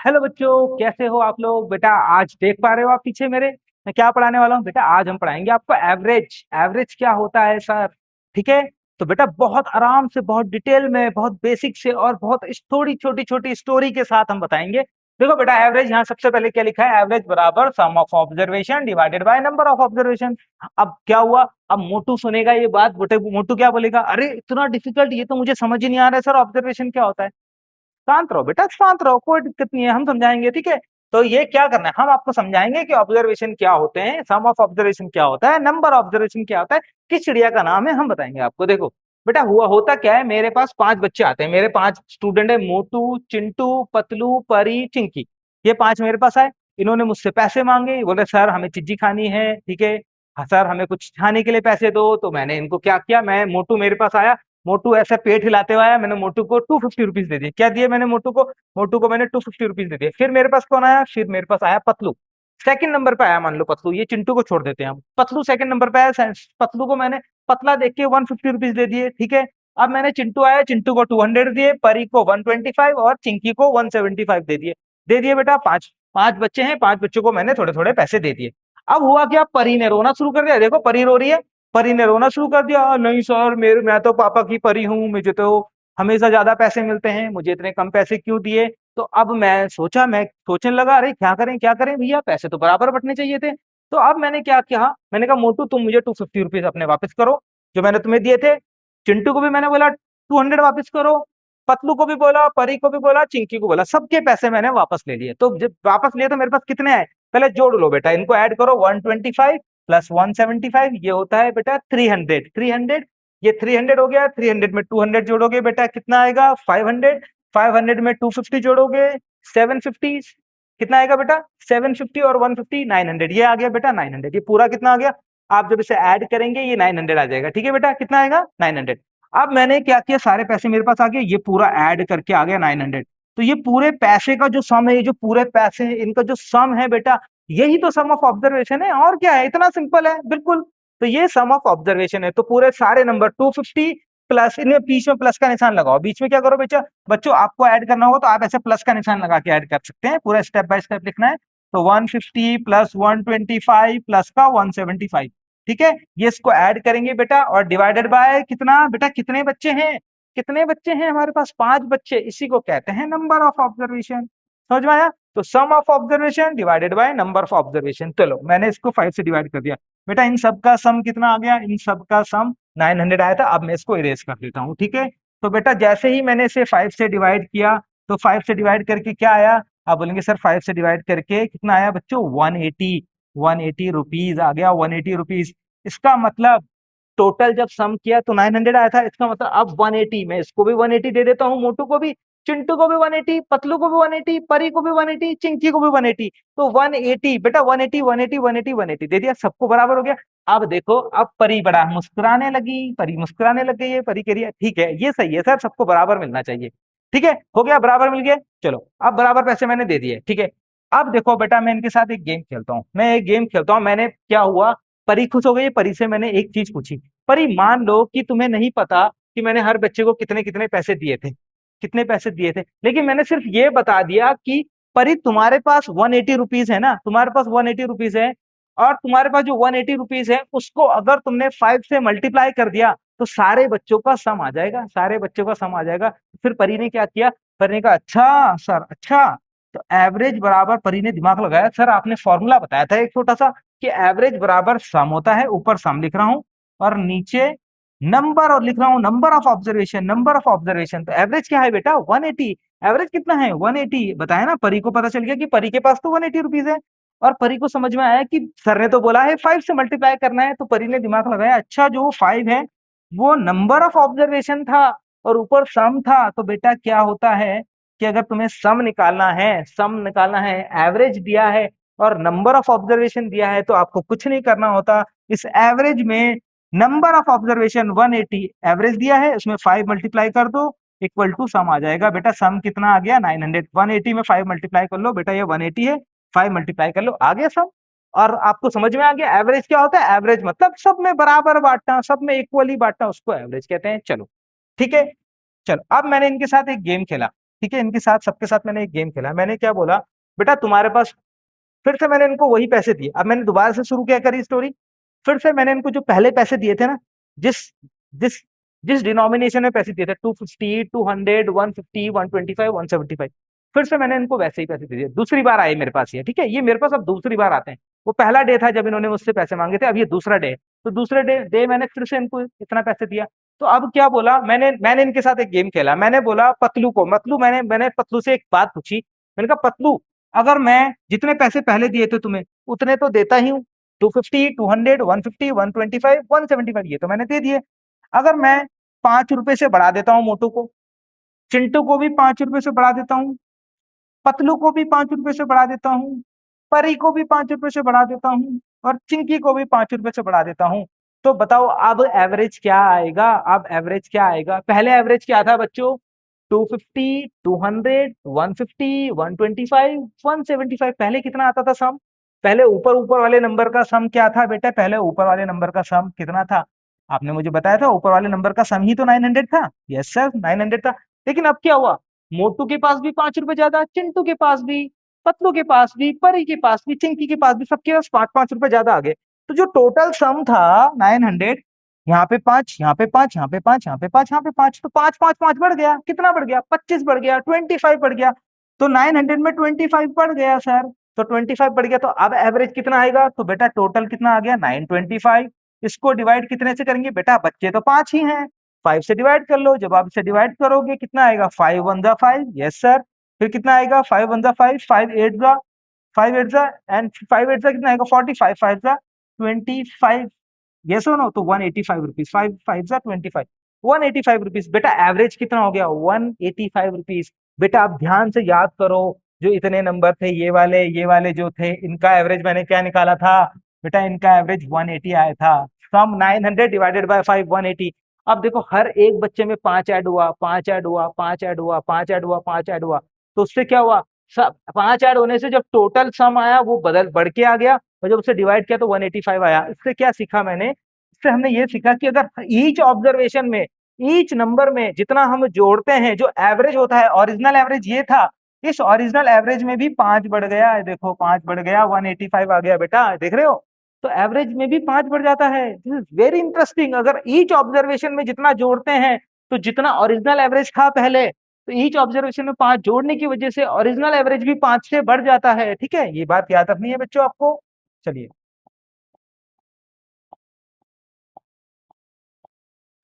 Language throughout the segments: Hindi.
हेलो बच्चों, कैसे हो आप लोग? बेटा आज देख पा रहे हो आप पीछे मेरे, मैं क्या पढ़ाने वाला हूँ? बेटा आज हम पढ़ाएंगे आपको एवरेज। एवरेज क्या होता है सर? ठीक है। तो बेटा बहुत आराम से, बहुत डिटेल में, बहुत बेसिक से और बहुत थोड़ी छोटी छोटी स्टोरी के साथ हम बताएंगे। देखो बेटा, एवरेज यहाँ सबसे पहले क्या लिखा है? एवरेज बराबर sum of observation divided by number of observation. अब क्या हुआ? अब मोटू सुनेगा ये बात, मोटू क्या बोलेगा? अरे इतना डिफिकल्ट, ये तो मुझे समझ ही नहीं आ रहा है सर, ऑब्जर्वेशन क्या होता है? शांत रहो बेटा, शांत रहो, कोई दिक्कत नहीं है, हम समझाएंगे, ठीक है। तो ये क्या करना है, हम आपको समझाएंगे कि ऑब्जर्वेशन क्या होते हैं, सम ऑफ ऑब्जर्वेशन क्या होता है, नंबर ऑब्जर्वेशन क्या होता है, किस चिड़िया का नाम है, हम बताएंगे आपको। देखो बेटा, हुआ होता क्या है, मेरे पास 5 बच्चे आते हैं, मेरे 5 स्टूडेंट है, मोटू, चिंटू, पतलू, परी, चिंकी। ये 5 मेरे पास आए। इन्होंने मुझसे पैसे मांगे, बोले सर हमें चिज्जी खानी है, ठीक है। हाँ सर, हमें कुछ खाने के लिए पैसे दो। तो मैंने इनको क्या किया, मैं मोटू मेरे पास आया, मोटू ऐसे पेट हिलाते हुए आया, मैंने मोटू को 250 रुपीज दे दिए। क्या दिए मैंने मोटू को मैंने 250 रुपीज दे दिए। फिर मेरे पास कौन आया? फिर मेरे पास आया पतलू। सेकंड नंबर पे आया, मान लो पतलू, ये चिंटू को छोड़ देते हैं हम, पतलू सेकंड नंबर पे आया। पतलू को मैंने पतला देख के 150 रुपीज दे दिए, ठीक है। अब मैंने चिंटू आया, चिंटू को 200 दिए, परी को 125 और चिंकी को 175 दे दिए बेटा। पांच पांच बच्चे हैं, 5 बच्चों को मैंने थोड़े थोड़े पैसे दे दिए। अब हुआ क्या, परी ने रोना शुरू कर दिया। देखो परी रो रही है, परी ने रोना शुरू कर दिया, नहीं सर मेरे, मैं तो पापा की परी हूँ, मुझे तो हमेशा ज्यादा पैसे मिलते हैं, मुझे इतने कम पैसे क्यों दिए? तो अब मैं सोचने लगा, अरे क्या करें भैया, पैसे तो बराबर बंटने चाहिए थे। तो अब मैंने क्या किया, मैंने कहा मोटू तुम मुझे 250 रुपीज अपने वापस करो, जो मैंने तुम्हें दिए थे। चिंटू को भी मैंने बोला 200 वापस करो, पतलू को भी बोला, परी को भी बोला, चिंकी को बोला, सबके पैसे मैंने वापस ले लिए। तो जब वापस लिए तो मेरे पास कितने आए? पहले जोड़ लो बेटा, इनको ऐड करो, 125 प्लस 175, ये होता है बेटा 300। ये 300 हो गया, 300 में 200 जोड़ोगे बेटा कितना आएगा? 500। 500 में 250 जोड़ोगे 750। कितना आएगा बेटा? 750 और 150 900, ये आ गया बेटा 900। ये पूरा कितना आ गया? आप जब इसे ऐड करेंगे ये 900 आ जाएगा, ठीक है बेटा। कितना आएगा? 900। अब मैंने क्या किया, सारे पैसे मेरे पास आ गए, ये पूरा ऐड करके आ गया 900। तो ये पूरे पैसे का जो सम है, ये जो पूरे पैसे हैं इनका जो सम है बेटा, यही तो सम ऑफ ऑब्जर्वेशन है, और क्या है, इतना सिंपल है बिल्कुल। तो ये सम ऑफ ऑब्जर्वेशन है। तो पूरे सारे नंबर 250 प्लस, इनमें बीच में प्लस का निशान लगाओ, बीच में क्या करो बेटा, बच्चों आपको ऐड करना होगा तो आप ऐसे प्लस का निशान लगा के ऐड कर सकते हैं, पूरा स्टेप बाय स्टेप लिखना है। तो 150 प्लस 125 प्लस का 175, ठीक है। ये इसको ऐड करेंगे बेटा, और डिवाइडेड बाय कितना बेटा, कितने बच्चे हैं? कितने बच्चे हैं हमारे पास? 5 बच्चे, इसी को कहते हैं नंबर ऑफ ऑब्जर्वेशन। समझ में आया? तो sum of observation divided by number of observation. चलो मैंने इसको 5 से डिवाइड कर दिया बेटा। इन सब का सम कितना आ गया? इन सब का सम 900 आया था। अब मैं इसको इरेज कर देता हूँ, ठीक है। तो बेटा जैसे ही मैंने इसे 5 से डिवाइड किया, तो 5 से डिवाइड करके क्या आया? आप बोलेंगे सर 5 से डिवाइड करके कितना आया बच्चों? 180 रुपीज आ गया, 180 रुपीज। इसका मतलब टोटल जब सम किया तो 900 आया था, इसका मतलब अब 180, मैं इसको भी 180 दे देता हूँ, मोटू को भी, चिंटू को भी 180, पतलू को भी 180, परी को भी 180, चिंकी को भी 180। तो 180 बेटा, 180 180 180 180 दे दिया, सबको बराबर हो गया। अब देखो, अब परी बड़ा मुस्कुराने लगी, परी मुस्कुराने लग गई है, परी कह रही है ठीक है ये सही है सर, सबको बराबर मिलना चाहिए। ठीक है, हो गया, बराबर मिल गया। चलो अब बराबर पैसे मैंने दे दिए, ठीक है। अब देखो बेटा, मैं इनके साथ एक गेम खेलता हूँ, मैं एक गेम खेलता हूँ। मैंने क्या हुआ, परी खुश हो गई, परी से मैंने एक चीज पूछी, परी मान लो कि तुम्हें नहीं पता कि मैंने हर बच्चे को कितने कितने पैसे दिए थे, कितने पैसे दिए थे, लेकिन मैंने सिर्फ ये बता दिया कि परी तुम्हारे पास 180 रुपीज है ना, तुम्हारे पास 180 रुपीज है, और तुम्हारे पास जो 180 रुपीज है उसको अगर तुमने 5 से मल्टीप्लाई कर दिया तो सारे बच्चों का सम आ जाएगा, सारे बच्चों का सम आ जाएगा। फिर परी ने क्या किया, परी ने कहा अच्छा सर, अच्छा। तो एवरेज बराबर, परी ने दिमाग लगाया, सर आपने फॉर्मूला बताया था एक छोटा सा, कि एवरेज बराबर सम होता है, ऊपर सम लिख रहा हूं और नीचे नंबर और लिख रहा हूँ, number of observation, number of observation. तो एवरेज क्या है बेटा? 180। एवरेज कितना है? 180 बताया ना। परी को पता चल गया कि परी के पास तो 180 रुपीज है, और परी को समझ में आया कि सर ने तो बोला है 5 से मल्टीप्लाई करना है। तो परी ने दिमाग लगाया, अच्छा जो 5 है वो नंबर ऑफ ऑब्जर्वेशन था और ऊपर सम था। तो बेटा क्या होता है कि अगर तुम्हें सम निकालना है, सम निकालना है, एवरेज दिया है और नंबर ऑफ ऑब्जर्वेशन दिया है, तो आपको कुछ नहीं करना होता। इस एवरेज में नंबर ऑफ ऑब्जर्वेशन 180, एवरेज दिया है उसमें 5 मल्टीप्लाई कर दो, इक्वल टू सम आ जाएगा बेटा। सम कितना आ गया? 900। 180 में 5 मल्टीप्लाई कर लो बेटा, ये 180 है, 5 मल्टीप्लाई कर लो, आ गया सम। और आपको समझ में आ गया एवरेज क्या होता है? एवरेज मतलब सब में बराबर बांटना, सब में इक्वली बांटना, उसको एवरेज कहते हैं। चलो ठीक है। चलो अब मैंने इनके साथ एक गेम खेला, ठीक है, इनके साथ सबके साथ मैंने एक गेम खेला। मैंने क्या बोला, बेटा तुम्हारे पास, फिर से मैंने इनको वही पैसे दिए। अब मैंने दोबारा से शुरू क्या करी स्टोरी, फिर से मैंने इनको जो पहले पैसे दिए थे ना, जिस जिस जिस डिनोमिनेशन में पैसे दिए थे, 250, 200, 150, 125, 175, फिर से मैंने इनको वैसे ही पैसे दे दिए। दूसरी बार आए मेरे पास ये, ठीक है, ये मेरे पास अब दूसरी बार आते हैं। वो पहला डे था जब इन्होंने मुझसे पैसे मांगे थे, अब ये दूसरा डे है। तो दूसरे डे डे मैंने फिर से इनको इतना पैसे दिया। तो अब क्या बोला मैंने मैंने इनके साथ एक गेम खेला। मैंने बोला पतलू को, मतलू मैंने मैंने पतलू से एक बात पूछी। मैंने कहा पतलू, अगर मैं जितने पैसे पहले दिए थे तुम्हें उतने तो देता ही हूँ, 250, 200, 150, 125, 175, ये तो मैंने दे दिए। अगर मैं 5 रुपए से बढ़ा देता हूँ मोटू को, चिंटू को भी 5 रुपए से बढ़ा देता हूँ, पतलू को भी 5 रुपए से बढ़ा देता हूँ, परी को भी 5 रुपए से बढ़ा देता हूँ, और चिंकी को भी 5 रुपए से बढ़ा देता हूँ, तो बताओ अब एवरेज क्या आएगा? अब एवरेज क्या आएगा? पहले एवरेज क्या था बच्चों? 250, 200, 150, 125, 175। पहले कितना आता था सम? पहले ऊपर ऊपर वाले नंबर का सम क्या था बेटा? पहले ऊपर वाले नंबर का सम कितना था? आपने मुझे बताया था ऊपर वाले नंबर का सम ही तो 900 था। यस सर, 900 था। लेकिन अब क्या हुआ, मोटू के पास भी 5 रुपए ज्यादा, चिंटू के पास भी, पतलू के पास भी, परी के पास भी, चिंकी के पास भी, सबके पास 5-5 रुपए ज्यादा आ गए। तो जो टोटल सम था 900, यहाँ पे 5, यहाँ पे 5, यहाँ पे 5, यहाँ पे 5, यहाँ पे 5, तो 5 5 5 बढ़ गया। कितना बढ़ गया? 25 बढ़ गया, 25 बढ़ गया। तो 900 में 25 बढ़ गया सर। तो 25 बढ़ गया, तो अब एवरेज कितना आएगा? तो बेटा टोटल कितना आ गया? 925। इसको डिवाइड कितने से करेंगे बेटा? बच्चे तो 5 ही हैं, 5 से डिवाइड कर लो। जब आप इसे डिवाइड करोगे कितना आएगा? 5 1 जा 5, यस सर। फिर कितना आएगा? 5 1 जा 5, 5 8 जा, 5 8 जा, एंड 5 8 जा कितना आएगा? 45, 5 जा 25, यस और नो? तो 185 रुपीज, 5 5 जा 25, 185 रुपीज। बेटा एवरेज कितना हो गया? 185 रुपीज। बेटा आप ध्यान से याद करो, जो इतने नंबर थे ये वाले जो थे, इनका एवरेज मैंने क्या निकाला था बेटा? इनका एवरेज 180 आया था। सम 900 डिवाइडेड बाय 5, 180। अब देखो हर एक बच्चे में 5 ऐड हुआ, 5 ऐड हुआ, 5 ऐड हुआ, 5 ऐड हुआ, 5 ऐड हुआ। तो उससे क्या हुआ, सब 5 ऐड होने से जब टोटल सम आया वो बदल बढ़ के आ गया, और जब उसे डिवाइड किया तो 185 आया। इससे क्या सीखा मैंने? इससे हमने ये सीखा कि अगर ईच ऑब्जर्वेशन में, ईच नंबर में जितना हम जोड़ते हैं, जो एवरेज होता है, ओरिजिनल एवरेज ये था, इस ओरिजिनल एवरेज में भी 5 बढ़ गया है। देखो 5 बढ़ गया, 185 आ गया बेटा, देख रहे हो? तो एवरेज में भी 5 बढ़ जाता है। This is very interesting. अगर ईच ऑब्जर्वेशन में जितना जोड़ते हैं, तो जितना ओरिजिनल एवरेज था पहले, तो ईच ऑब्जर्वेशन में 5 जोड़ने की वजह से ओरिजिनल एवरेज भी 5 से बढ़ जाता है। ठीक है, ये बात याद रखनी है बच्चों आपको। चलिए,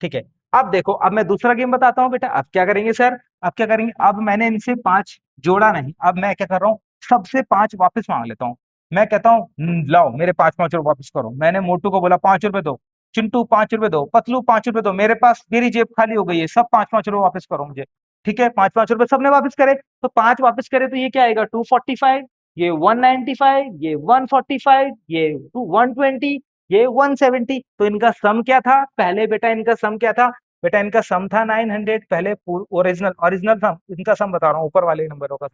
ठीक है। अब देखो, अब मैं दूसरा गेम बताता हूँ बेटा। अब क्या करेंगे सर? अब क्या करेंगे, अब मैंने इनसे 5 जोड़ा नहीं, अब मैं क्या कर रहा हूँ, सबसे 5 वापस मांग लेता हूँ। मैं कहता हूँ लाओ मेरे 5-5 रुपए वापस करो। मैंने मोटू को बोला 5 रुपए दो, चिंटू 5 रुपए दो, पतलू 5 रुपए दो। मेरे पास, मेरी जेब खाली हो गई है, सब 5-5 रुपए वापस करो मुझे। ठीक है, 5-5 रुपए सबने वापस करे। तो 5 वापस करे तो ये क्या आएगा? 245, ये 195, ये 145, ये 120, ये 170। तो इनका सम क्या था पहले बेटा? इनका सम क्या था बेटा? इनका सम था 900 पहले। ओरिजिनल ओरिजिनल सम, इनका सम बता रहा हूँ, ऊपर वाले नंबरों का।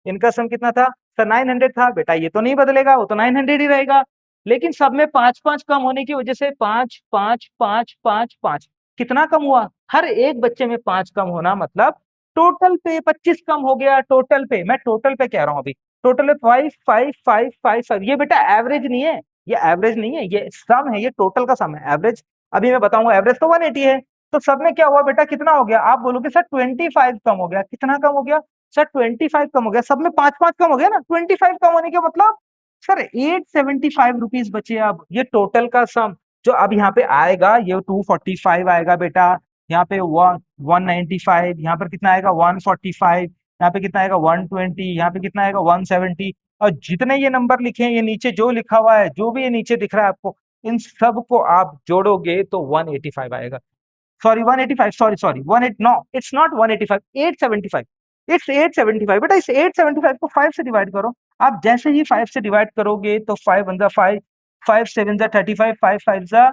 इनका सम कितना था सर? 900 था बेटा। ये तो नहीं बदलेगा, वो तो 900 ही रहेगा। लेकिन सब में 5-5 कम होने की वजह से 5 5 5 5 5, कितना कम हुआ? हर एक बच्चे में 5 कम होना मतलब टोटल पे 25 कम हो गया। टोटल पे, मैं टोटल पे कह रहा हूँ अभी। टोटल पे 5 5 5 5 5। ये बेटा एवरेज नहीं है, ये एवरेज नहीं है, ये सम है, ये टोटल का सम है। एवरेज अभी मैं बताऊंगा। एवरेज तो 180 है। तो सब में क्या हुआ बेटा? कितना हो गया? आप बोलोगे सर 25 कम हो गया। कितना कम हो गया सर? 25 कम हो गया। सब में 5-5 कम हो गया ना। 25 कम होने के मतलब सर 875 रुपीज बचे। अब ये टोटल का सम जो अब यहाँ पे आएगा, ये 245 आएगा बेटा। यहाँ पे 195, यहाँ पर कितना आएगा? 145, यहाँ पे कितना आएगा? 120, यहाँ पे कितना आएगा? 170। और जितने ये नंबर लिखे हैं, ये नीचे जो लिखा हुआ है, जो भी ये नीचे दिख रहा है आपको, इन सब को आप जोड़ोगे तो 185 आएगा। Sorry 185, sorry sorry 18, no it's not 185, 875। It's 875 बेटा। इस 875 को 5 से डिवाइड करो। आप जैसे ही 5 से डिवाइड करोगे तो 5 1 जा 5, 5 7 जा 35, 5 5 जा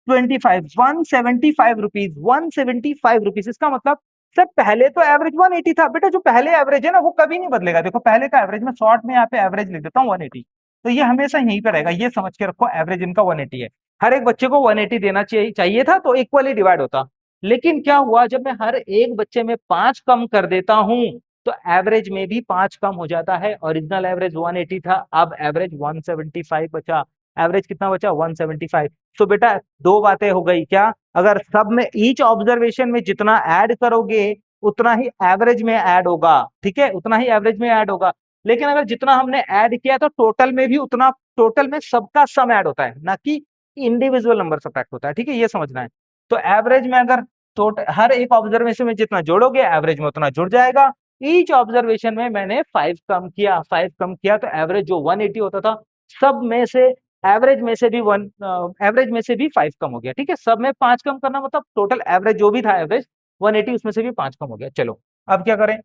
25, 175 रुपीज, 175 रुपीज। इसका मतलब सर पहले तो एवरेज 180 था बेटा। जो पहले एवरेज है ना, वो कभी नहीं बदलेगा। देखो पहले का एवरेज, मैं शॉर्ट में यहाँ पे एवरेज लिख देता हूँ 180। तो ये हमेशा यहीं पे रहेगा, ये समझ के रखो, एवरेज इनका 180 है। हर एक बच्चे को 180 देना चाहिए चाहिए था, तो इक्वली डिवाइड होता। लेकिन क्या हुआ, जब मैं हर एक बच्चे में 5 कम कर देता हूँ, तो एवरेज में भी 5 कम हो जाता है। ओरिजिनल एवरेज 180 था, अब एवरेज 175 बचा। एवरेज कितना बचा? 175। तो बेटा दो बातें हो गई क्या, अगर सब में ईच ऑब्जर्वेशन में जितना ऐड करोगे उतना ही एवरेज में ऐड होगा, ठीक है, उतना ही एवरेज में ऐड होगा। लेकिन अगर जितना हमने ऐड किया तो टोटल में भी उतना, टोटल में सबका सम ऐड होता है, ना कि इंडिविजुअल नंबर सब्ट्रैक्ट होता है, ठीक है, ये समझना है। तो एवरेज में अगर टोटल हर एक ऑब्जर्वेशन में जितना जोड़ोगे एवरेज में उतना जुड़ जाएगा। ईच ऑब्जर्वेशन में मैंने 5 कम किया, 5 कम किया तो एवरेज जो 180 होता था सब में से, एवरेज में से भी एवरेज में से भी 5 कम हो गया, ठीक है। सब में 5 कम करना मतलब टोटल एवरेज जो भी था एवरेज 180 उसमें से भी 5 कम हो गया। चलो अब क्या करें,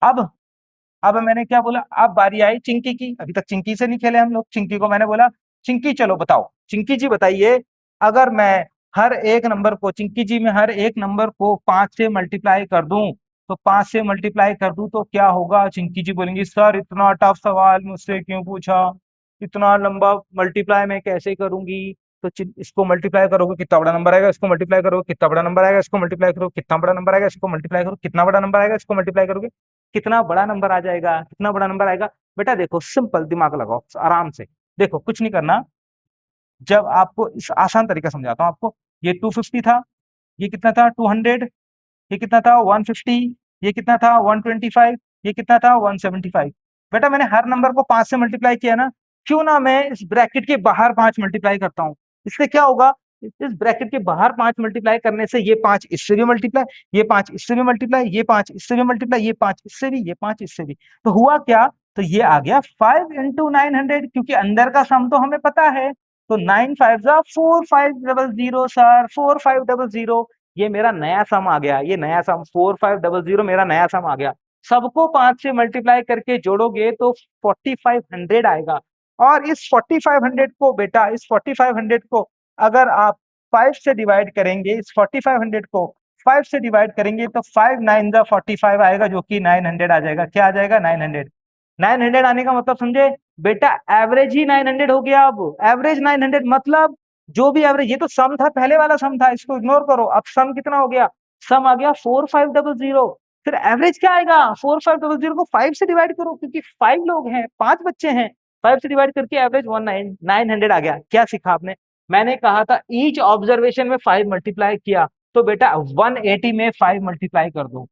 अब अब मैंने क्या बोला, अब बारी आई चिंकी की। अभी तक चिंकी से नहीं खेले हम लोग। चिंकी को मैंने बोला चिंकी चलो बताओ, चिंकी जी बताइए, अगर मैं हर एक नंबर को, चिंकी जी मैं हर एक नंबर को 5 से मल्टीप्लाई कर दूं, तो 5 से मल्टीप्लाई कर दूं तो क्या होगा? चिंकी जी बोलेंगी सर इतना टफ सवाल मुझसे क्यों पूछा, इतना लंबा मल्टीप्लाई मैं कैसे करूंगी? तो इसको मल्टीप्लाई करोगे कितना बड़ा नंबर आएगा, इसको मल्टीप्लाई करोगे कितना बड़ा नंबर आएगा, इसको मल्टीप्लाई करो कितना बड़ा नंबर आएगा, इसको मल्टीप्लाई करो कितना बड़ा नंबर आएगा, इसको मल्टीप्लाई करोगे कितना बड़ा नंबर आ जाएगा, कितना बड़ा नंबर आएगा? बेटा देखो सिंपल दिमाग लगाओ आराम से, देखो कुछ नहीं करना। जब आपको इस आसान तरीका समझाता हूँ आपको, ये 250 था, ये कितना था 200, ये कितना था 150, ये कितना था 125, ये कितना था 175। बेटा मैंने हर नंबर को 5 से मल्टीप्लाई किया ना, क्यों ना मैं इस ब्रैकेट के बाहर 5 मल्टीप्लाई करता हूँ। इससे क्या होगा, इस ब्रैकेट के बाहर 5 मल्टीप्लाई करने से ये 5 इससे भी मल्टीप्लाई, ये 5 इससे भी मल्टीप्लाई, ये 5 इससे भी मल्टीप्लाई, ये 5 इससे भी, ये 5 इससे भी। तो हुआ क्या, तो ये आ गया 5 इंटू 900, क्योंकि अंदर का सम तो हमें पता है। तो 9 5 जा 4500 सर, 4500, ये मेरा नया सम आ गया, ये नया सम 4500 मेरा नया सम आ गया। सबको 5 से मल्टीप्लाई करके जोड़ोगे तो 4500 आएगा। और इस 4500 को बेटा, इस 4500 को अगर आप 5 से डिवाइड करेंगे, इस 4500 को 5 से डिवाइड करेंगे तो 5 9 जा 45 आएगा, जो कि 900 आ जाएगा। क्या आ जाएगा? 900। 900 आने का मतलब समझे बेटा, एवरेज ही 900 हो गया। अब एवरेज 900 मतलब जो भी एवरेज, ये तो सम था, पहले वाला सम था, इसको इग्नोर करो। अब सम कितना हो गया? सम आ गया 4500। फिर एवरेज क्या आएगा? 4500 को 5 से डिवाइड करो, क्योंकि 5 लोग हैं, 5 बच्चे हैं, 5 से डिवाइड करके एवरेज 900 आ गया। क्या सीखा आपने? मैंने कहा था ईच ऑब्जर्वेशन में 5 मल्टीप्लाई किया, तो बेटा 180 में 5 मल्टीप्लाई कर दो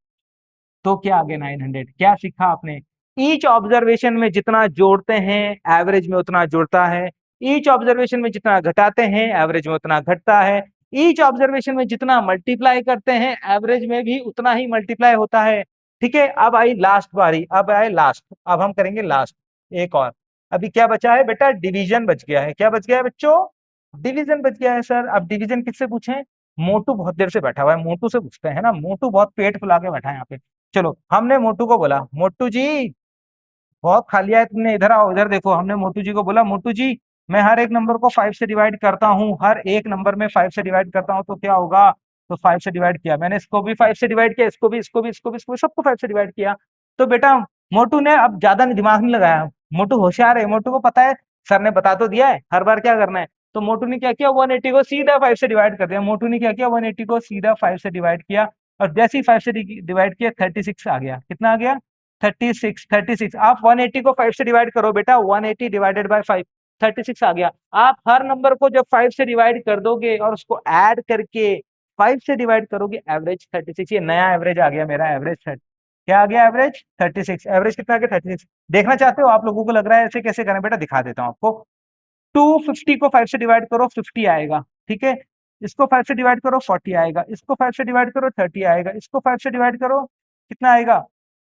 तो क्या आ गया? 900। क्या सीखा आपने? ईच ऑब्जर्वेशन में जितना जोड़ते हैं एवरेज में उतना जुड़ता है, ईच ऑब्जर्वेशन में जितना घटाते हैं एवरेज में उतना घटता है, ईच ऑब्जर्वेशन में जितना मल्टीप्लाई करते हैं एवरेज में भी उतना ही मल्टीप्लाई होता है। ठीक है, अब आई लास्ट बारी, अब आए लास्ट, अब हम करेंगे लास्ट एक और। अभी क्या बचा है बेटा? डिवीजन बच गया है। क्या बच गया है बच्चों? डिवीजन बच गया है सर। अब डिवीजन किससे पूछें? मोटू बहुत देर से बैठा हुआ है, मोटू से पूछते हैं ना, मोटू बहुत पेट फुला के बैठा है यहाँ पे। चलो हमने मोटू को बोला, मोटू जी बहुत खा लिया है तुमने, इधर आओ, इधर देखो। हमने मोटू जी को बोला, मोटू जी मैं हर एक नंबर को 5 से डिवाइड करता हूँ, हर एक नंबर में 5 से डिवाइड करता हूँ, तो क्या होगा? तो 5 से डिवाइड किया मैंने, इसको भी 5 से डिवाइड किया, इसको भी, इसको भी, इसको भी, इसको भी, सबको 5 से डिवाइड किया। तो बेटा मोटू ने अब ज्यादा दिमाग नहीं लगाया, मोटू होशियार है, मोटू को पता है सर ने बता तो दिया है हर बार क्या करना है। तो मोटू ने क्या किया? 180 को सीधा 5 से डिवाइड कर दिया। मोटू ने क्या किया? 180 को सीधा 5 से डिवाइड किया, और जैसे ही 5 से डिवाइड किया 36 आ गया। कितना आ गया? 36। 36 आप 180 को 5 से डिवाइड करो बेटा, 180 डिवाइडेड बाय 5, 36 आ गया। आप हर नंबर को जब 5 से डिवाइड कर दोगे और उसको ऐड करके 5 से डिवाइड करोगे, एवरेज 36। ये नया एवरेज आ गया मेरा, एवरेज 30। क्या आ गया? एवरेज 36। एवरेज कितना आ गया? 36। देखना चाहते हो? आप लोगों को लग रहा है ऐसे कैसे करें? बेटा दिखा देता हूँ आपको। 250 को 5 से डिवाइड करो, 50 आएगा, ठीक है। इसको 5 से डिवाइड करो, 40 आएगा। इसको 5 से डिवाइड करो, 30 आएगा। इसको 5 से डिवाइड करो, कितना आएगा?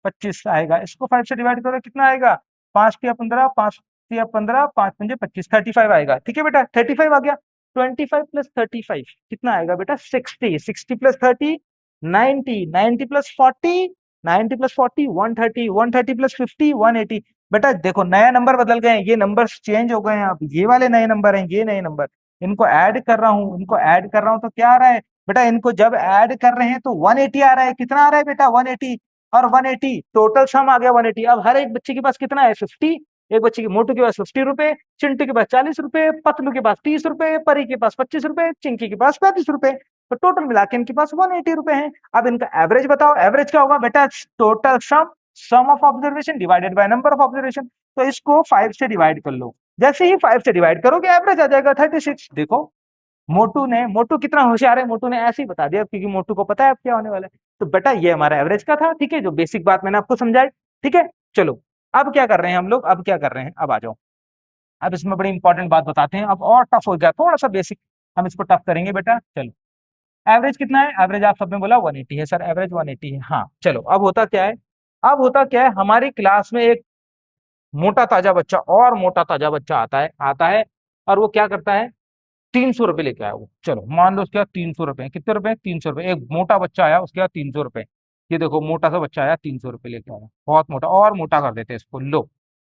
25 आएगा। इसको 5 से डिवाइड करो, कितना आएगा? 5 या 15, 5 या 15, 5 पंजे 25, 35 आएगा। ठीक है बेटा, 35 आ गया। 25 प्लस 35 कितना आएगा बेटा? 60। 60 प्लस 30 90, 90 प्लस 40, 90 प्लस 40 130, 130 प्लस 50 180। बेटा देखो नया नंबर बदल गए हैं, ये नंबर्स चेंज हो गए हैं, अब ये वाले नए नंबर हैं, ये नए नंबर। इनको ऐड कर रहा हूँ, इनको ऐड कर रहा हूँ तो क्या आ रहा है बेटा? इनको जब ऐड कर रहे हैं तो 180 आ रहा है। कितना आ रहा है बेटा? 180। और 180 टोटल सम आ गया 180। अब हर एक बच्चे के पास कितना है? 50। एक बच्चे की, मोटू के पास 50 रुपए, चिंटू के पास 40 रुपए, पतलू के पास 30 रुपए, परी के पास 25 रुपए, चिंकी के पास 35 रुपए। तो टोटल मिला के इनके पास 180 रुपए हैं। अब इनका एवरेज बताओ, एवरेज क्या होगा बेटा? Total sum sum of observation divided by number of observation. तो इसको 5 से डिवाइड कर लो, जैसे ही 5 से डिवाइड करोगे एवरेज आ जाएगा 36। देखो मोटू कितना होशियार है, मोटू ने ऐसे ही बता दिया क्योंकि मोटू को पता है अब क्या होने वाला है। तो बेटा ये हमारा एवरेज का था, ठीक है, जो बेसिक बात मैंने आपको समझाई। ठीक है, चलो अब क्या कर रहे हैं हम लोग, अब क्या कर रहे हैं, अब आ जाओ। अब इसमें बड़ी इंपॉर्टेंट बात बताते हैं, अब और टफ हो गया थोड़ा सा बेसिक, हम इसको टफ करेंगे बेटा। चलो एवरेज कितना है, एवरेज आप सबने बोला 180 है सर, एवरेज 180 है। हाँ चलो अब होता क्या है, अब होता क्या है, हमारी क्लास में एक मोटा ताजा बच्चा और मोटा ताजा बच्चा आता है और वो क्या करता है, 300 रुपए लेके आया वो। चलो मान लो उसके बाद 300 रुपए, कितने रुपए, 300 रुपए। एक मोटा बच्चा आया उसके बाद 300 रुपए। ये देखो मोटा सा बच्चा आया 300 रुपए लेके आया, बहुत मोटा, और मोटा कर देते हैं इसको, लो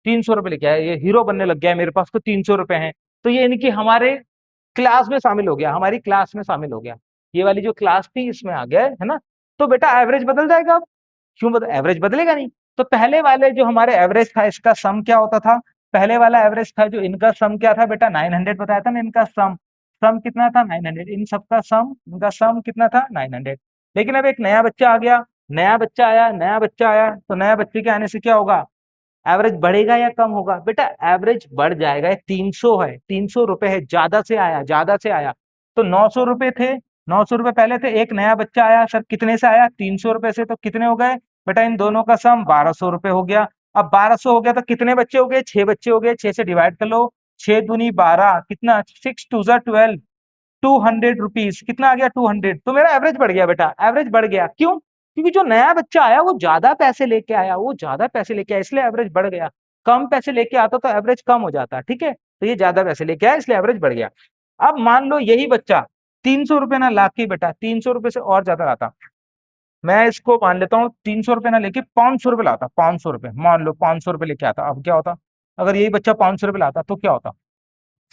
300 रुपए लेके आया, ये हीरो बनने लग गया है, मेरे पास तो 300 रुपए हैं। तो ये इनकी हमारे क्लास में शामिल हो गया, हमारी क्लास में शामिल हो गया, ये वाली जो क्लास थी इसमें आ गया है ना। तो बेटा एवरेज बदल जाएगा अब, क्यों बदल, एवरेज बदलेगा नहीं। तो पहले वाले जो हमारे एवरेज था इसका सम क्या होता था, पहले वाला एवरेज था जो इनका सम क्या था बेटा, 900 बताया था ना इनका सम, सम कितना था 900, इन सबका सम, इनका सम कितना था 900। लेकिन अब एक नया बच्चा आ गया, नया बच्चा आया तो नया बच्चे के आने से क्या होगा, एवरेज बढ़ेगा या कम होगा, बेटा एवरेज बढ़ जाएगा। 300 है, 300 रुपए है, ज्यादा से आया तो 900 रुपए थे, 900 रुपए पहले थे, एक नया बच्चा आया सर, कितने से आया, 300 रुपए से, तो कितने हो गए बेटा, इन दोनों का सम 1200 रुपए हो गया। अब 1200 हो गया तो कितने बच्चे हो गए, 6 बच्चे हो गए, 6 से डिवाइड कर लो, 6 दूनी 12, कितना, 6 2 12, 200 रुपीज, कितना आ गया 200। तो मेरा एवरेज बढ़ गया बेटा, एवरेज बढ़ गया, क्यों, क्योंकि जो नया बच्चा आया वो ज्यादा पैसे लेके आया, वो ज्यादा पैसे लेके आया इसलिए एवरेज बढ़ गया। कम पैसे लेके आता तो एवरेज कम हो जाता, ठीक है, तो ये ज्यादा पैसे लेके आया इसलिए एवरेज बढ़ गया। अब मान लो यही बच्चा 300 रुपए ना लाके बेटा, 300 रुपए से और ज्यादा लाता, मैं इसको मान लेता हूँ 300 रुपए ना लेके 500 रुपए लाता, 500 रुपए, मान लो 500 रुपए लेके आता, अब क्या होता, अगर यही बच्चा 500 रुपए लाता तो क्या होता,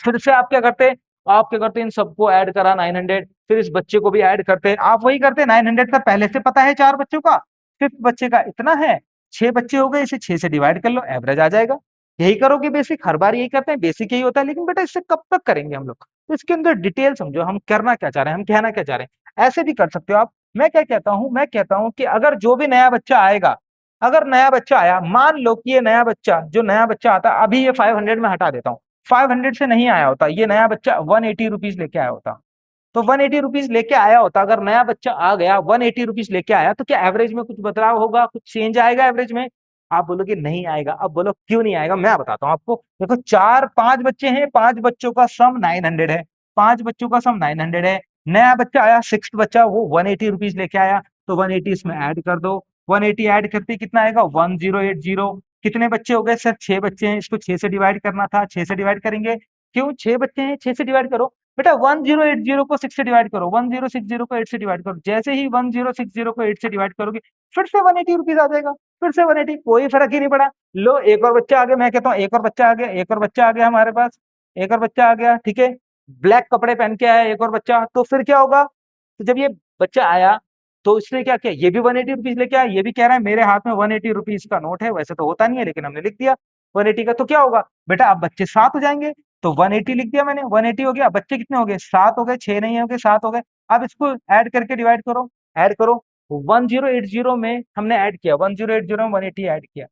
फिर से आप क्या करते, आप क्या करते, इन सबको ऐड करा 900, फिर इस बच्चे को भी ऐड करते, आप वही करते 900 का पहले से पता है 4 बच्चों का, फिफ्थ बच्चे का इतना है, 6 बच्चे हो गए, इसे 6 से डिवाइड कर लो, एवरेज आ जाएगा। यही करोगे बेसिक, हर बार यही करते हैं, बेसिक यही होता है, लेकिन बेटा इससे कब तक करेंगे हम लोग, तो इसके अंदर डिटेल समझो, हम करना क्या चाह रहे हैं, हम कहना क्या चाह रहे हैं, ऐसे भी कर सकते हो आप। मैं क्या कहता हूँ, मैं कहता हूँ कि अगर जो भी नया बच्चा आएगा, अगर नया बच्चा आया, मान लो कि ये नया बच्चा, जो नया बच्चा आता, अभी ये 500 में हटा देता हूँ, 500 से नहीं आया होता, ये नया बच्चा 180 रुपीज लेके आया होता, तो 180 रुपीज लेके आया होता, अगर नया बच्चा आ गया 180 रुपीज लेके आया, तो क्या एवरेज में कुछ बदलाव होगा, कुछ चेंज आएगा एवरेज में, आप बोलोगे नहीं आएगा। अब बोलो क्यों नहीं आएगा, मैं बताता हूँ आपको। देखो चार पांच बच्चे हैं, 5 बच्चों का सम 900 है, 5 बच्चों का सम 900 है, नया बच्चा आया सिक्स बच्चा, वो 180 रुपीज लेके आया, तो 180 इसमें ऐड कर दो, 180 ऐड करते कितना आएगा 1080। कितने बच्चे हो गए सर, 6 बच्चे हैं, इसको 6 से डिवाइड करना था, 6 से डिवाइड करेंगे, क्यों, 6 बच्चे हैं, 6 से डिवाइड करो बेटा, 1080 को 6 से डिवाइड करो, 1060 को 8 से डिवाइड करो, जैसे ही 1060 को 8 से डिवाइड करोगे फिर से 180 रुपीज आ जाएगा, फिर से 180, कोई फर्क ही नहीं पड़ा। लो एक और बच्चा आ गया, मैं कहता हूँ एक और बच्चा आ गया, एक और बच्चा आ गया हमारे पास, एक और बच्चा आ गया, ठीक है, ब्लैक कपड़े पहन के आया एक और बच्चा, तो फिर क्या होगा, तो जब ये बच्चा आया तो इसने क्या किया, ये भी 180 रुपीज लेके आया, ये भी कह रहा है मेरे हाथ में 180 रुपीज का नोट है, वैसे तो होता नहीं है लेकिन हमने लिख दिया 180 का, तो क्या होगा बेटा, अब बच्चे 7 हो जाएंगे, तो 180 लिख दिया मैंने, 180 हो गया, बच्चे कितने हो गए, 7 हो गए, 6 नहीं हो गए, 7 हो गए। अब इसको ऐड करके डिवाइड करो, ऐड करो, 1080 में हमने ऐड किया, 1080 में 180 ऐड किया,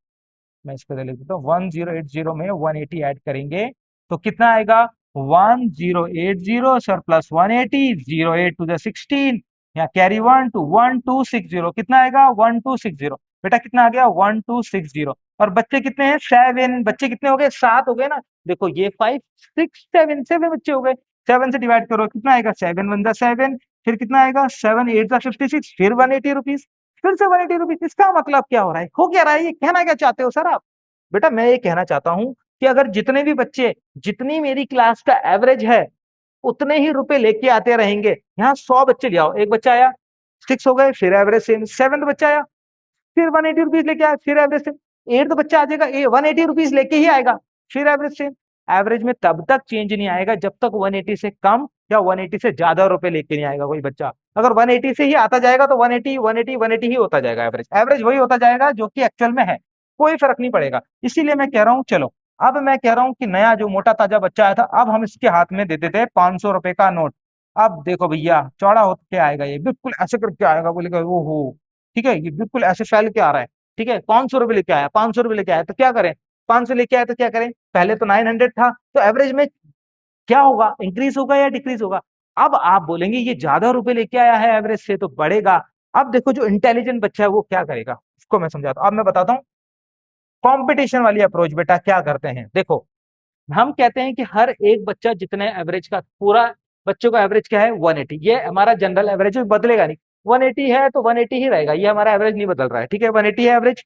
मैं इसको लिख देता हूँ, 1080 में 180 ऐड करेंगे तो कितना आएगा, 1080 सर प्लस 180, 0 8 टू द 16, यहाँ कैरी 1 टू 1260, कितना आएगा 1260, बेटा कितना आ गया 1260। और बच्चे कितने हैं 7, बच्चे कितने हो गए 7 हो गए ना, देखो ये 5 6 7 7 बच्चे हो गए, 7 से डिवाइड करो कितना आएगा, 7 1 द 7, फिर कितना आएगा 7 8 द 56, फिर 180 रुपीज, फिर से 180 रुपीज। इसका मतलब क्या हो रहा है, हो क्या रहा है, ये कहना क्या चाहते हो सर आप, बेटा मैं ये कहना चाहता हूं कि अगर जितने भी बच्चे, जितनी मेरी क्लास का एवरेज है उतने ही रुपए लेके आते रहेंगे, यहाँ 100 बच्चे ले आओ, एक बच्चा आया 6 हो गए, फिर एवरेज सेम, 7th बच्चा आया फिर 180 रुपीज लेके आया, फिर एवरेज सेम, 8th बच्चा आ जाएगा 180 रुपीज लेके ही आएगा, फिर एवरेज सेम। एवरेज में तब तक चेंज नहीं आएगा जब तक 180 से कम या 180 से ज्यादा रुपए लेके नहीं आएगा कोई बच्चा। अगर 180 से ही आता जाएगा तो 180 180 180 ही होता जाएगा, एवरेज एवरेज वही होता जाएगा जो कि एक्चुअल में है, कोई फर्क नहीं पड़ेगा। इसीलिए मैं कह रहा हूँ, चलो अब मैं कह रहा हूँ कि नया जो मोटा ताजा बच्चा आया था, अब हम इसके हाथ में दे देते हैं 500 रुपए का नोट। अब देखो भैया चौड़ा होके आएगा, ये बिल्कुल ऐसे करके आएगा, बोलेगा ओ हो, ठीक है, ये बिल्कुल ऐसे फैल के आ रहा है, ठीक है, 500 रुपये लेके आया, 500 रुपये लेके आया, तो क्या करें, 500 लेके आया तो क्या करें, पहले तो 900 था, तो एवरेज में क्या होगा, इंक्रीज होगा या डिक्रीज होगा। अब आप बोलेंगे ये ज्यादा रुपए लेके आया है एवरेज से तो बढ़ेगा। अब देखो जो इंटेलिजेंट बच्चा है वो क्या करेगा, इसको मैं समझाता हूँ। अब मैं बताता हूँ कंपटीशन वाली अप्रोच बेटा क्या करते हैं। देखो हम कहते हैं कि हर एक बच्चा जितने एवरेज का, पूरा बच्चों का एवरेज क्या है 180, ये हमारा जनरल एवरेज बदलेगा नहीं, 180 है तो 180 ही रहेगा, ये हमारा एवरेज नहीं बदल रहा है, ठीक है, 180 है एवरेज।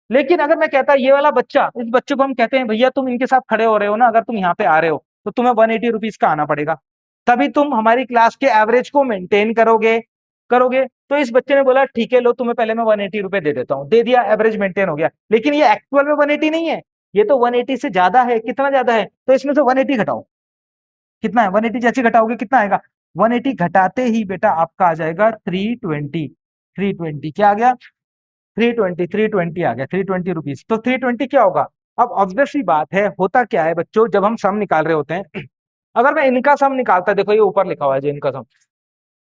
लेकिन अगर मैं कहता ये वाला बच्चा, इस बच्चे को हम कहते हैं भैया तुम इनके साथ खड़े हो रहे हो ना, अगर तुम यहाँ पे आ रहे हो तो तुम्हें 180 रुपीज का आना पड़ेगा, तभी तुम हमारी क्लास के एवरेज को मेंटेन करोगे करोगे। तो इस बच्चे ने बोला ठीक है लो तुम्हें पहले मैं 180 रुपए दे देता हूँ, दे दिया, एवरेज मेंटेन हो गया। लेकिन ये एक्चुअल में 180 नहीं है, ये तो 180 से ज्यादा है, कितना ज्यादा है, तो इसमें से 180 घटाओ, कितना है 180, जैसे घटाओगे कितना आएगा, 180 घटाते ही बेटा आपका आ जाएगा 320, 320 क्या आ गया, 320 आ गया, 320 रुपीज। तो 320 क्या होगा, अब ऑब्वियस सी बात है, होता क्या है बच्चों, जब हम सम निकाल रहे होते हैं, अगर मैं इनका सम निकालता, देखो ये ऊपर लिखा हुआ है जो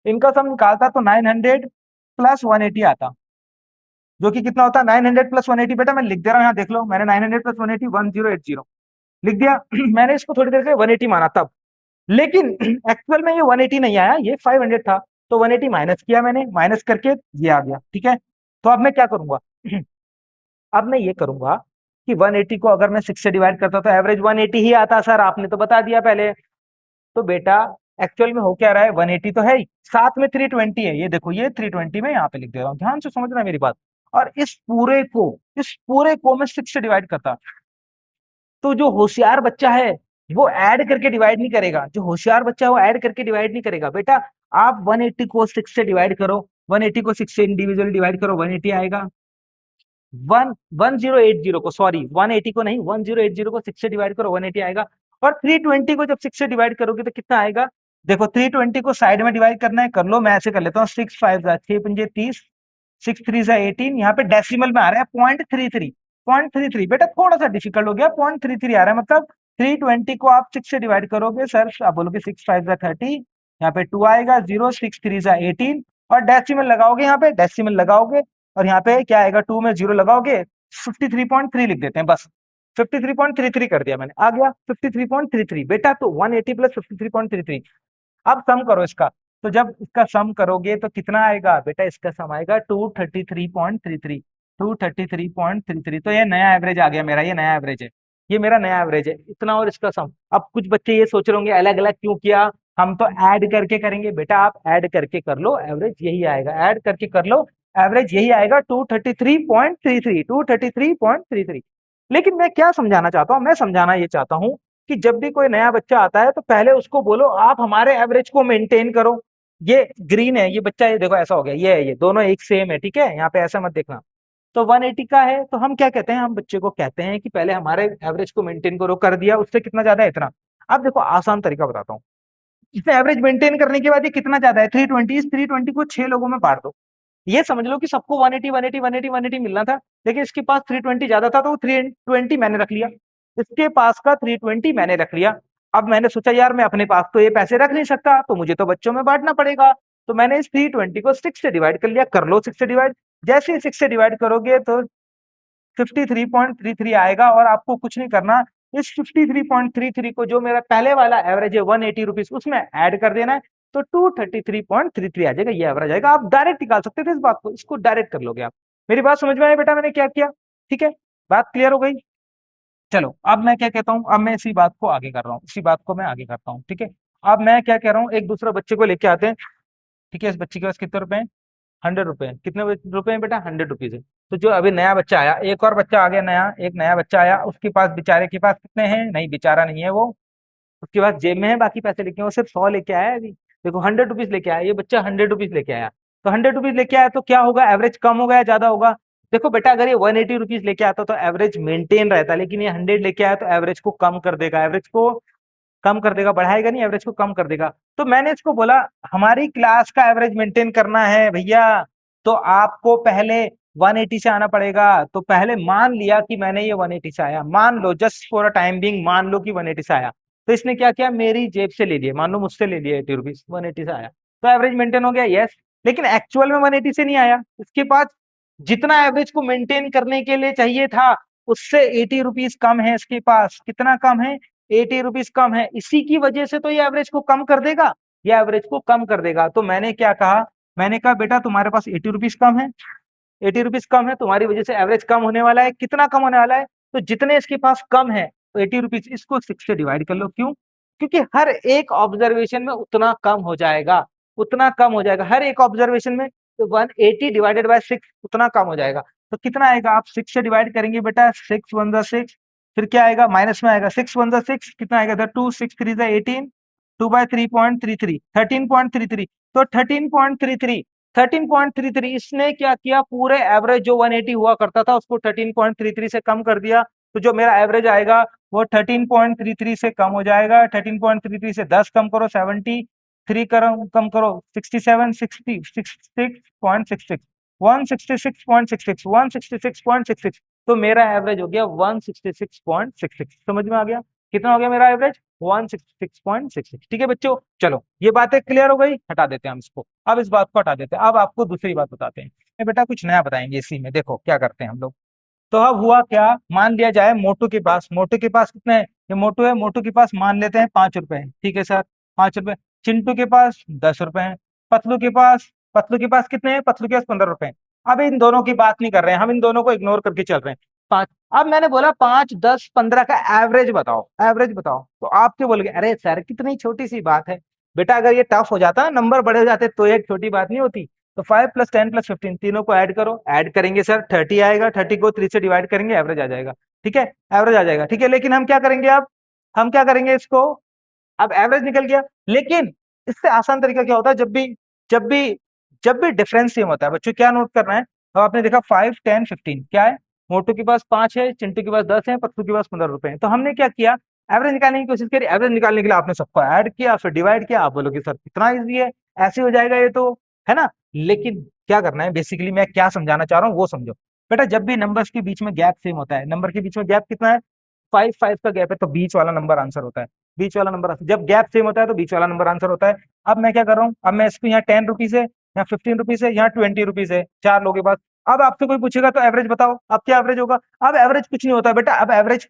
इनका सम निकालता तो 900 प्लस 180 आता, जो कि कितना होता है 900 प्लस 180, बेटा मैं लिख दे रहा हूँ यहाँ देख लो, मैंने 900 प्लस 180 1080 लिख दिया मैंने इसको थोड़ी देर से 180 माना तब, लेकिन एक्चुअल में ये 180 नहीं आया, ये 500 था, तो 180 माइनस किया मैंने, माइनस करके ये आ गया, ठीक है। तो अब मैं क्या करूंगा अब मैं ये करूंगा कि 180 को अगर मैं 6 से डिवाइड करता तो एवरेज 180 ही आता, सर आपने तो बता दिया पहले। तो बेटा एक्चुअल में हो क्या रहा है, 180 तो है ही, साथ में 320 है, ये देखो ये 320 में यहाँ पे लिख दे रहा हूँ, ध्यान से समझना मेरी बात। और इस पूरे को मैं 6 से डिवाइड करता, तो जो होशियार बच्चा है वो ऐड करके डिवाइड नहीं करेगा, जो होशियार बच्चा है वो ऐड करके डिवाइड नहीं करेगा बेटा। आप 180 को 6 से डिवाइड करो, 180 को 6 से इंडिविजुअली डिवाइड करो, 180 आएगा। 1080 को, सॉरी 180 को नहीं, 1080 को 6 से डिवाइड करो, 180 आएगा। और 320 को जब 6 से डिवाइड करोगे तो कितना आएगा, देखो 320 को साइड में डिवाइड करना है, कर लो, मैं ऐसे कर लेता हूँ, 6 5 6 पंजे 30, 6 3 18, यहाँ पे डेसिमल में आ रहा है 0.33, 0.33 बेटा थोड़ा सा डिफिकल्ट हो गया, 0.33 आ रहा है, मतलब 320 को आप 6 से डिवाइड करोगे, सर आप बोलोगे 6 5 30, यहाँ पे 2 आएगा, 0 6 3 18, और डेसिमल लगाओगे, यहाँ पे डेसिमल लगाओगे, और यहाँ पे क्या आएगा, 2 में 0 लगाओगे, 53.3 लिख देते हैं बस, 53.33 कर दिया मैंने, आ गया 53.33 बेटा, तो 180 प्लस 53.33। अब सम करो इसका, तो जब इसका सम करोगे तो कितना आएगा बेटा, इसका सम आएगा 233.33, 233.33, तो ये नया एवरेज आ गया मेरा, ये नया एवरेज है, ये मेरा नया एवरेज है इतना, और इसका सम। अब कुछ बच्चे ये सोच रहे होंगे अलग अलग क्यों किया, हम तो ऐड करके करेंगे, बेटा आप ऐड करके कर लो, एवरेज यही आएगा, ऐड करके कर लो, एवरेज यही आएगा 233.33, 233.33। लेकिन मैं क्या समझाना चाहता हूँ, मैं समझाना ये चाहता हूँ कि जब भी कोई नया बच्चा आता है तो पहले उसको बोलो आप हमारे एवरेज को मेंटेन करो। ये ग्रीन है ये बच्चा, ये देखो ऐसा हो गया, ये है, ये दोनों एक सेम है, ठीक है, यहाँ पे ऐसा मत देखना। तो 180 का है तो हम क्या कहते हैं, हम बच्चे को कहते हैं कि पहले हमारे एवरेज को मेंटेन करो, कर दिया, उससे कितना ज्यादा है इतना। अब देखो आसान तरीका बताता हूँ, इसमें एवरेज मेंटेन करने के बाद ये कितना ज्यादा है, 320, इस 320 को 6 लोगों में बांट दो, ये समझ लो कि सबको 180 180 180 180 मिलना था, लेकिन इसके पास 320 ज्यादा था तो 320 मैंने रख लिया, इसके पास का 320 मैंने रख लिया। अब मैंने सोचा यार मैं अपने पास तो ये पैसे रख नहीं सकता, तो मुझे तो बच्चों में बांटना पड़ेगा, तो मैंने इस 320 को 6 से डिवाइड कर लिया, कर लो 6 से डिवाइड, जैसे ही 6 से डिवाइड करोगे तो 53.33 आएगा, और आपको कुछ नहीं करना, इस 53.33 को जो मेरा पहले वाला एवरेज है 180 रुपीज उसमें ऐड कर देना है, तो 233.33 आ जाएगा, ये एवरेज आएगा। आप डायरेक्ट निकाल सकते थे इस बात को, इसको डायरेक्ट कर लोगे आप। मेरी बात समझ में आई बेटा, मैंने क्या किया, ठीक है, बात क्लियर हो गई। चलो अब मैं क्या कहता हूँ, अब मैं इसी बात को आगे कर रहा हूँ, इसी बात को मैं आगे करता हूँ, ठीक है। अब मैं क्या कह रहा हूँ, एक दूसरे बच्चे को लेके आते हैं, ठीक है, इस बच्चे के पास कितने रुपए हैं, 100 रुपए हैं, कितने रुपए हैं बेटा, 100 रुपीज है। तो जो अभी नया बच्चा आया, एक और बच्चा आ गया नया, एक नया बच्चा आया, उसके पास, बेचारे के पास कितने हैं, नहीं बेचारा नहीं है वो, उसके पास जेब में है बाकी पैसे लेके, वो सिर्फ 100 लेके आया है अभी, देखो 100 रुपीज लेके आया, ये बच्चा 100 रुपीज लेके आया, तो 100 रुपीज लेके आया तो क्या होगा, एवरेज कम होगा या ज्यादा होगा। देखो बेटा अगर ये 180 रुपीज लेके आता तो एवरेज मेंटेन रहता, लेकिन ये 100 लेके आया तो एवरेज को कम कर देगा, एवरेज को कम कर देगा, बढ़ाएगा नहीं, एवरेज को कम कर देगा। तो मैंने इसको बोला हमारी क्लास का एवरेज मेंटेन करना है भैया, तो आपको पहले 180 से आना पड़ेगा। तो पहले मान लिया कि मैंने ये 180 से आया, मान लो just for a time being, मान लो कि 180 से आया, तो इसने क्या किया, मेरी जेब से ले लिए, मान लो मुझसे ले लिए 80 रुपीज, 180 से आया, तो एवरेज मेंटेन हो गया, यस। लेकिन एक्चुअल में 180 से नहीं आया, इसके पास जितना एवरेज को मेंटेन करने के लिए चाहिए था उससे 80 रुपीज कम है इसके पास। कितना कम है? 80 रुपीज कम है। इसी की वजह से तो ये एवरेज को कम कर देगा, ये एवरेज को कम कर देगा। तो मैंने क्या कहा, मैंने कहा बेटा तुम्हारे पास 80 रुपीज कम है, 80 रुपीज कम है, तुम्हारी वजह से एवरेज कम होने वाला है। कितना कम होने वाला है? तो जितने इसके पास कम है तो 80 रुपीज, इसको 6 से डिवाइड कर लो। क्यों? क्योंकि हर एक ऑब्जर्वेशन में उतना कम हो जाएगा, उतना कम हो जाएगा हर एक ऑब्जर्वेशन में। तो 180 डिवाइडेड बाय 6 उतना कम हो जाएगा। तो कितना आएगा? आप 6 से डिवाइड करेंगे बेटा, 6 1 जा 6, फिर क्या आएगा? माइनस में आएगा, 6 1 जा 6, कितना आएगा इधर? 2, 6 3 जा 18, 2 बाय 3.33, 13.33। तो 13.33, 13.33 इसने क्या किया, पूरे एवरेज जो 180 हुआ करता था उसको 13.33 से कम कर दिया। तो जो मेरा एवरेज आएगा वो 13.33 से कम हो जाएगा। 13.33 से 10 कम करो, 73 करो, कम करो, 67, 60, 66.66, 166.66, 166.66। तो मेरा एवरेज हो गया 166.66। समझ में आ गया? कितना हो गया मेरा एवरेज? 166.66। ठीक है बच्चों, चलो ये बातें क्लियर हो गई, हटा देते हैं हम इसको। अब इस बात को हटा देते हैं, अब आपको दूसरी बात बताते हैं। ये बेटा कुछ नया बताएंगे इसी में। देखो क्या करते हैं हम लोग। तो अब हुआ क्या, मान लिया जाए मोटू के पास, मोटू के पास कितने हैं? ये मोटू है, मोटू के पास मान लेते हैं 5 रुपए हैं। ठीक है सर, 5 रुपए। चिंटू के पास 10 रुपए हैं। पतलू के पास, पतलू के पास कितने हैं? पतलू के पास 15 रुपए हैं। अब इन दोनों की बात नहीं कर रहे हैं हम, इन दोनों को इग्नोर करके चल रहे हैं। पांच। अब मैंने बोला 5, 10, 15 का एवरेज बताओ, एवरेज बताओ। तो आप क्या बोलोगे? अरे सर कितनी छोटी सी बात है। बेटा अगर ये टफ हो जाता, नंबर बड़े हो जाते, तो ये एक छोटी बात नहीं होती। तो 5 + 10 + 15 तीनों को ऐड करो, ऐड करेंगे सर 30 आएगा, 30 को 3 से डिवाइड करेंगे, एवरेज आ जाएगा। ठीक है, एवरेज आ जाएगा। ठीक है, लेकिन हम क्या करेंगे अब, हम क्या करेंगे इसको, अब एवरेज निकल गया, लेकिन इससे आसान तरीका क्या होता है, जब भी जब भी डिफरेंस सेम होता है बच्चों, क्या नोट करना है। अब आपने देखा 5, 10, 15 क्या है, मोटू के पास 5 है, चिंटू के पास 10 है, पत्तू के पास 15 रुपए है। तो हमने क्या किया, एवरेज निकालने की कोशिश करी। एवरेज निकालने के लिए आपने सबको ऐड किया, फिर डिवाइड किया। आप बोलोगे सर कितना इजी है, ऐसे हो जाएगा ये तो, है ना। लेकिन क्या करना है, बेसिकली मैं क्या समझाना चाह रहा हूँ वो समझो। बेटा जब भी नंबर्स के बीच में गैप सेम होता है, नंबर के बीच में गैप कितना है, 5, 5 का गैप है, तो बीच वाला नंबर आंसर होता है। बीच वाला नंबर, जब गैप सेम होता है तो बीच वाला नंबर आंसर होता है। अब मैं क्या कर रहा हूँ, अब मैं इसको यहाँ 10 रुपीज है, यहाँ 15 रुपीज है, यहाँ 20 रुपीज है, 4 लोगों के पास। अब आपसे कोई पूछेगा तो एवरेज बताओ, अब क्या एवरेज होगा? अब एवरेज कुछ नहीं होता बेटा, अब एवरेज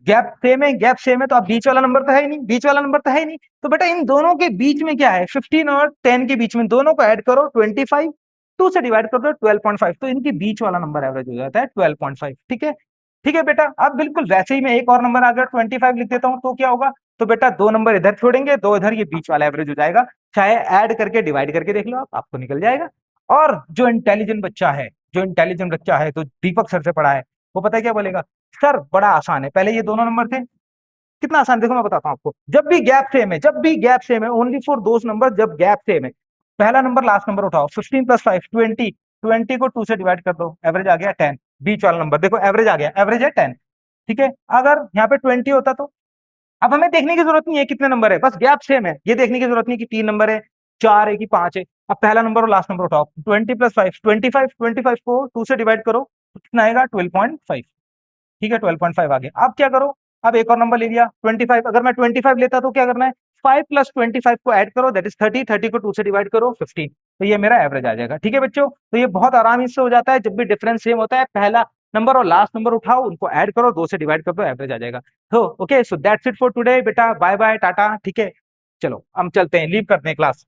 गैप सेम है, गैप सेम है, तो अब बीच वाला नंबर तो है ही नहीं, बीच वाला नंबर तो है ही नहीं। तो बेटा इन दोनों के बीच में क्या है, 15 और 10 के बीच में, दोनों को ऐड करो 25, 2 से डिवाइड कर दो 12.5, तो इनके बीच वाला नंबर एवरेज हो जाता है 12.5। ठीक है, ठीक है बेटा। अब बिल्कुल वैसे ही मैं एक और नंबर अगर 25 लिख देता हूं तो क्या होगा, तो बेटा 2 नंबर इधर छोड़ेंगे, 2 इधर, ये बीच वाला एवरेज हो जाएगा। चाहे ऐड करके डिवाइड करके देख लो आप, आपको निकल जाएगा। और जो इंटेलिजेंट बच्चा है, जो इंटेलिजेंट बच्चा है, तो दीपक सर से पढ़ा है, वो पता है क्या बोलेगा, सर बड़ा आसान है, पहले ये दोनों नंबर थे, कितना आसान, देखो मैं बताता हूँ आपको। जब भी गैप सेम है, जब भी गैप सेम है, ओनली फॉर दोस नंबर जब गैप सेम है, पहला नंबर लास्ट नंबर उठाओ, 15 + 5 20, 20 को 2 से डिवाइड कर दो, एवरेज आ गया 10। बीच वाला नंबर देखो, एवरेज आ गया, एवरेज है 10। ठीक है, अगर यहाँ पे 20 होता तो, अब हमें देखने की जरूरत नहीं है कितने नंबर है, बस गैप सेम है, ये देखने की जरूरत नहीं कि 3 नंबर है, 4 है कि 5 है। अब पहला नंबर और लास्ट नंबर उठाओ, 20 + 5 25, 25 को 2 से डिवाइड करो तो कितना आएगा 12.5। ठीक है, 12.5 आ गया। अब क्या करो, अब एक और नंबर ले लिया 25, अगर मैं 25 लेता तो क्या करना है, 5 + 25 को ऐड करो, दैट इज 30, 30 को 2 से डिवाइड करो 15, तो ये मेरा एवरेज आ जाएगा। ठीक है बच्चों, तो ये बहुत आराम से हो जाता है, जब भी डिफरेंस सेम होता है, पहला नंबर और लास्ट नंबर उठाओ, उनको ऐड करो, 2 से डिवाइड कर दो, एवरेज आ जाएगा। तो okay, so that's it for today बेटा, बाय बाय टाटा। ठीक है, चलो हम चलते हैं, लीव करते हैं क्लास।